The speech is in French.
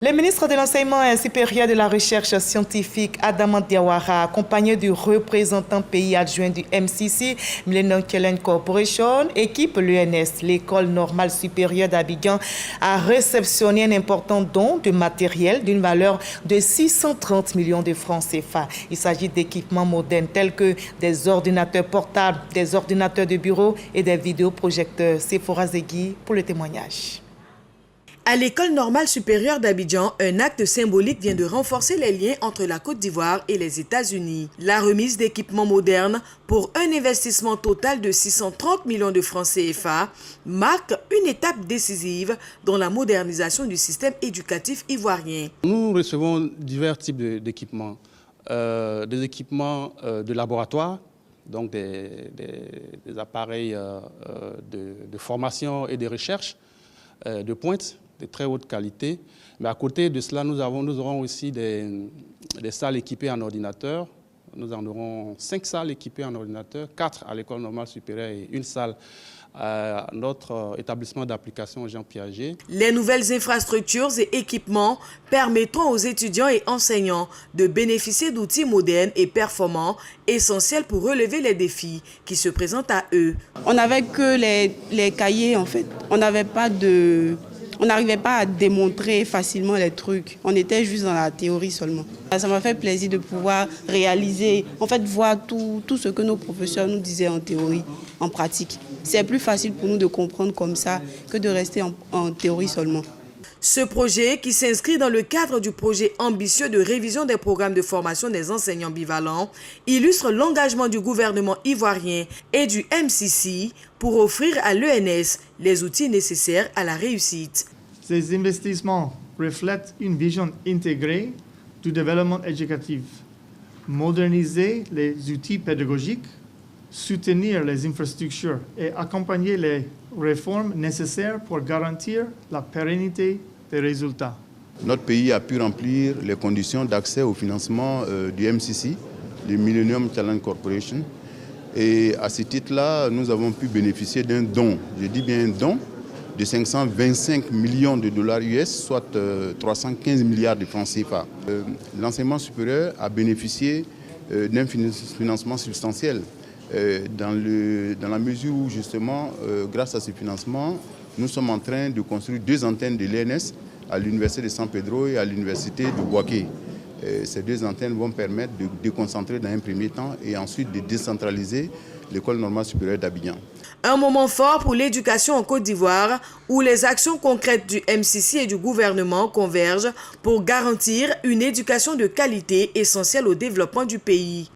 Le ministre de l'Enseignement supérieur de la Recherche scientifique, Adama Diawara, accompagné du représentant pays adjoint du MCC, Millennium Challenge Corporation, équipe l'UNS, l'École normale supérieure d'Abidjan, a réceptionné un important don de matériel d'une valeur de 630 millions de francs CFA. Il s'agit d'équipements modernes tels que des ordinateurs portables, des ordinateurs de bureau et des vidéoprojecteurs. Sephora Zegui pour le témoignage. À l'École normale supérieure d'Abidjan, un acte symbolique vient de renforcer les liens entre la Côte d'Ivoire et les États-Unis. La remise d'équipements modernes pour un investissement total de 630 millions de francs CFA marque une étape décisive dans la modernisation du système éducatif ivoirien. Nous recevons divers types d'équipements. Des équipements de laboratoire, donc des appareils de formation et de recherche de pointe, de très haute qualité. Mais à côté de cela, nous aurons aussi des salles équipées en ordinateur. Nous en aurons 5 salles équipées en ordinateur, 4 à l'École normale supérieure et une salle à notre établissement d'application Jean Piaget. Les nouvelles infrastructures et équipements permettront aux étudiants et enseignants de bénéficier d'outils modernes et performants, essentiels pour relever les défis qui se présentent à eux. On n'avait que les cahiers en fait. On n'arrivait pas à démontrer facilement les trucs. On était juste dans la théorie seulement. Ça m'a fait plaisir de pouvoir réaliser, en fait, voir tout ce que nos professeurs nous disaient en théorie, en pratique. C'est plus facile pour nous de comprendre comme ça que de rester en théorie seulement. Ce projet, qui s'inscrit dans le cadre du projet ambitieux de révision des programmes de formation des enseignants bivalents, illustre l'engagement du gouvernement ivoirien et du MCC pour offrir à l'ENS les outils nécessaires à la réussite. Ces investissements reflètent une vision intégrée du développement éducatif, moderniser les outils pédagogiques, soutenir les infrastructures et accompagner les réformes nécessaires pour garantir la pérennité des résultats. Notre pays a pu remplir les conditions d'accès au financement du MCC, le Millennium Challenge Corporation. Et à ce titre-là, nous avons pu bénéficier d'un don, je dis bien un don, de 525 millions de dollars US, soit 315 milliards de francs CFA. L'enseignement supérieur a bénéficié d'un financement substantiel. Dans la mesure où, justement, grâce à ce financement, nous sommes en train de construire 2 antennes de l'ENS à l'Université de San Pedro et à l'Université de Bouaké. Ces 2 antennes vont permettre de déconcentrer dans un premier temps et ensuite de décentraliser l'École normale supérieure d'Abidjan. Un moment fort pour l'éducation en Côte d'Ivoire, où les actions concrètes du MCC et du gouvernement convergent pour garantir une éducation de qualité essentielle au développement du pays.